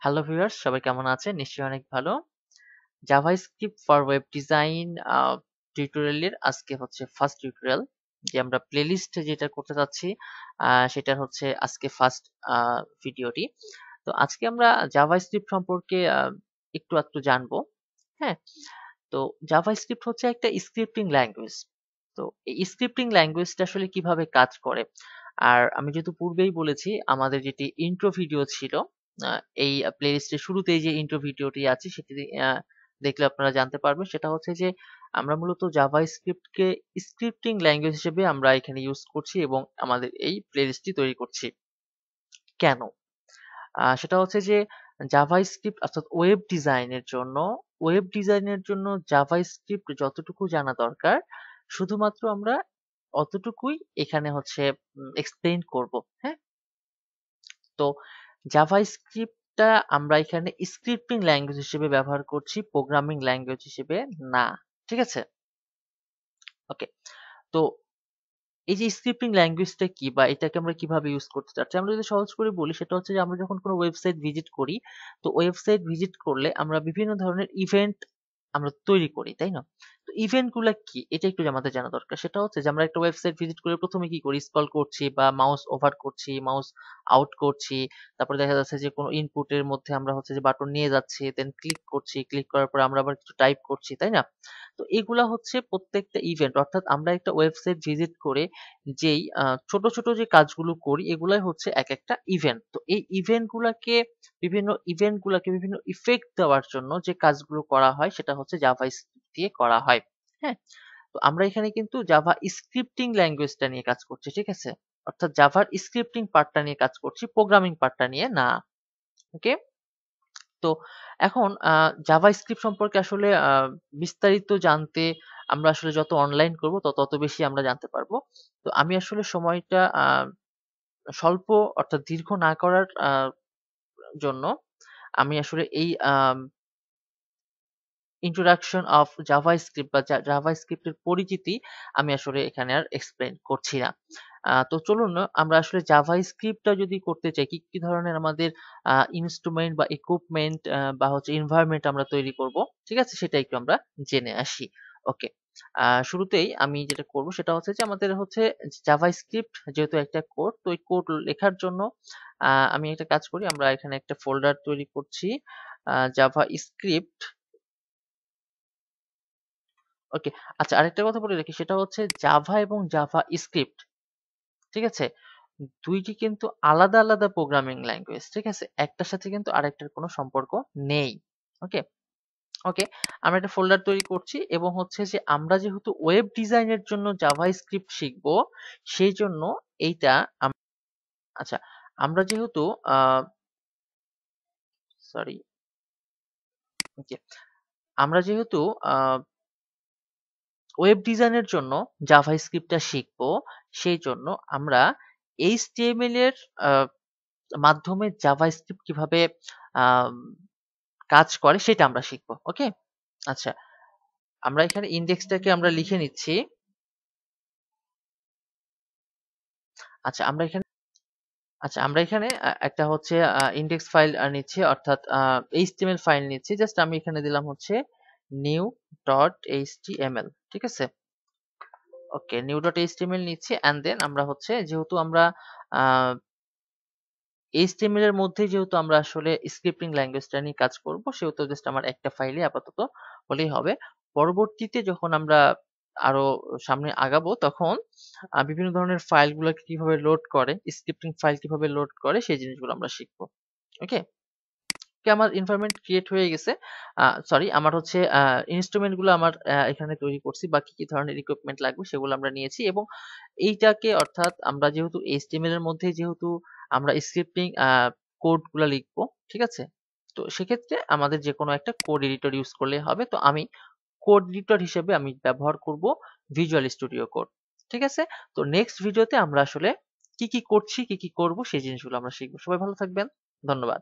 Hello viewers, সবাই কেমন আছেন? নিশ্চয়ই অনেক ভালো। জাভাস্ক্রিপ্ট ফর ওয়েব ডিজাইন টিউটোরিয়ালের আজকে হচ্ছে ফার্স্ট টিউটোরিয়াল। যে আমরা প্লেলিস্ট যেটা করতে যাচ্ছি সেটার হচ্ছে আজকে ফার্স্ট ভিডিওটি। তো আজকে আমরা জাভাস্ক্রিপ্ট সম্পর্কে একটু আধটু জানবো। হ্যাঁ, তো জাভাস্ক্রিপ্ট হচ্ছে একটা স্ক্রিপ্টিং ল্যাঙ্গুয়েজ। তো এই স্ক্রিপ্টিং ল্যাঙ্গুয়েজটা আসলে কিভাবে কাজ করে? আর আমি যেহেতু পূর্বেই বলেছি আমাদের যেটি ইন্ট্রো ভিডিও ছিল, এই প্লেলিস্টের শুরুতেই যে ইন্ট্রো ভিডিওটি আছে সেটি দেখলে আপনারা জানতে পারবেন। সেটা হচ্ছে যে আমরা মূলত জাভাস্ক্রিপ্টকে স্ক্রিপ্টিং ল্যাঙ্গুয়েজ হিসেবে আমরা এখানে ইউজ করছি এবং আমাদের এই প্লেলিস্টটি তৈরি করছি। কেন? সেটা হচ্ছে যে জাভাস্ক্রিপ্ট অর্থাৎ ওয়েব ডিজাইনের জন্য জাভাস্ক্রিপ্ট যতটুকু জানা দরকার শুধুমাত্র আমরা অতটুকুই এখানে হচ্ছে এক্সপ্লেইন করব। হ্যাঁ, তো জাভাস্ক্রিপ্টটা আমরা এখানে স্ক্রিপ্টিং ল্যাঙ্গুয়েজ হিসেবে ব্যবহার করছি, প্রোগ্রামিং ল্যাঙ্গুয়েজ হিসেবে না। ঠিক আছে? ওকে। তো এই যে স্ক্রিপ্টিং ল্যাঙ্গুয়েজটা কি বা এটাকে আমরা কিভাবে ইউজ করতে চাচ্ছি? আমরা যদি সহজ করে বলি সেটা হচ্ছে যে আমরা যখন কোনো ওয়েবসাইট ভিজিট করি, তো ওয়েবসাইট ভিজিট করলে আমরা বিভিন্ন ধরনের ইভেন্ট আমরা তৈরি করি, তাই না? তো ইভেন্ট গুলা কি? এটা একটু আমাদের জানা দরকার। সেটা হচ্ছে যে আমরা একটা ওয়েবসাইট ভিজিট করে ১ম এ কি করি? স্ক্রল করছি বা মাউস ওভার করছি, মাউস আউট করছি। তারপরে দেখা যাচ্ছে যে কোনো ইনপুটের মধ্যে আমরা হচ্ছে যে বাটন নিয়ে যাচ্ছি, দেন ক্লিক করছি। ক্লিক করার পরে আমরা আবার কিছু টাইপ করছি, তাই না? তো এগুলা হচ্ছে প্রত্যেকটা ইভেন্ট। অর্থাৎ আমরা একটা ওয়েবসাইট ভিজিট করে যেই ছোট, ছোট যে কাজগুলো করি এগুলাই হচ্ছে একেকটা ইভেন্ট। তো এই ইভেন্টগুলাকে বিভিন্ন ইফেক্ট দেওয়ার জন্য যে কাজগুলো করা হয় সেটা হচ্ছে জাভাস্ক্রিপ্ট দিয়ে করা হয়। হ্যাঁ? তো আমরা এখানে কিন্তু জাভা স্ক্রিপ্টিং ল্যাঙ্গুয়েজটা নিয়ে কাজ করছি। ঠিক আছে? অর্থাৎ জাভার স্ক্রিপ্টিং পার্টটা নিয়ে কাজ করছি, প্রোগ্রামিং পার্টটা নিয়ে না। ওকে? তো এখন জাভাস্ক্রিপ্ট সম্পর্কে আসলে বিস্তারিত জানতে আমরা আসলে যত অনলাইন করব তত বেশি আমরা জানতে পারবো। তো আমি আসলে সময়টা স্বল্প অর্থাৎ দীর্ঘ না করার জন্য আমি আসলে এই introduction of জাভাস্ক্রিপ্ট বা জাভাস্ক্রিপ্টের পরিচিতি আমি আসলে এখানে আর এক্সপ্লেইন করছি না। তো চলুন আমরা আসলে জাভাস্ক্রিপ্টটা যদি করতে চাই কি, কি ধরনের আমাদের ইনস্ট্রুমেন্ট বা ইকুইপমেন্ট বা হচ্ছে এনভায়রনমেন্ট আমরা তৈরি করব। ঠিক আছে? সেটা একটু আমরা জেনে আসি। ওকে। শুরুতেই আমি যেটা করব সেটা হচ্ছে যে আমাদের হচ্ছে জাভাস্ক্রিপ্ট যেহেতু একটা কোড, তো এই কোড লেখার জন্য আমি একটা কাজ করি। আমরা এখানে একটা ফোল্ডার তৈরি করছি। জাভাস্ক্রিপ্ট। ওকে। আচ্ছা, আরেকটা কথা বলে রাখি সেটা হচ্ছে জাভা এবং জাভা স্ক্রিপ্ট, ঠিক আছে? ২ টি কিন্তু আলাদা, আলাদা প্রোগ্রামিং ল্যাঙ্গুয়েজ। ঠিক আছে? একটার সাথে কিন্তু আরেকটার কোনো সম্পর্ক নেই। ওকে? ওকে। আমরা একটা ফোল্ডার তৈরি করছি এবং হচ্ছে যে আমরা যেহেতু ওয়েব ডিজাইনের জন্য জাভাস্ক্রিপ্ট শিখবো, সেইজন্য এইটা আম আচ্ছা, আমরা যেহেতু আ সরি, ওকে। আমরা যেহেতু আ ওয়েব ডিজাইনের জন্য জাভাস্ক্রিপ্টটা শিখবো, সেইজন্য আমরা HTML এর আ মাধ্যমে জাভাস্ক্রিপ্ট কিভাবে আম কাজ করে সেটা আমরা শিখবো। ওকে? আচ্ছা, আমরা এখানে ইনডেক্সটাকে আমরা লিখে নিচ্ছি। আচ্ছা, আমরা এখানে একটা হচ্ছে ইনডেক্স ফাইল নিচ্ছি অর্থাৎ HTML ফাইল নিচ্ছি। জাস্ট আমি এখানে দিলাম হচ্ছে new.html, ঠিক আছে? ওকে, new.html নিচ্ছি অ্যান্ড দেন আমরা হচ্ছে যেহেতু আমরা আ HTML এর মধ্যেই যেহেতু আমরা আসলে স্ক্রিপ্টিং ল্যাঙ্গুয়েজটা নিয়ে কাজ করব, সেহেতু জাস্ট আমার একটা ফাইলে আপাতত হলেই হবে। পরবর্তীতে যখন আমরা আরো সামনে আগাবো তখন বিভিন্ন ধরনের ফাইলগুলোকে কিভাবে লোড করে, স্ক্রিপ্টিং ফাইল কিভাবে লোড করে সেই জিনিসগুলো আমরা শিখব। ওকে? আমার এনভায়রনমেন্ট ক্রিয়েট হয়ে গেছে। সরি, আমার হচ্ছে ইনস্ট্রুমেন্ট গুলো আমার এখানে তৈরি করছি বা কি, কি ধরনের ইকুইপমেন্ট লাগবে সেগুলো আমরা নিয়েছি এবং এইটাকে অর্থাৎ আমরা যেহেতু HTML এর মধ্যেই যেহেতু আমরা স্ক্রিপ্টিং কোড গুলা লিখবো, ঠিক আছে? তো সেক্ষেত্রে আমাদের যেকোনো একটা কোড এডিটর ইউজ করলেই হবে। তো আমি কোড এডিটর হিসেবে আমি ব্যবহার করব ভিজুয়াল স্টুডিও কোড। ঠিক আছে? তো নেক্সট ভিডিওতে আমরা আসলে কি, কি করছি, কি, কি করব সেই জিনিসগুলো আমরা শিখব। সবাই ভালো থাকবেন। ধন্যবাদ।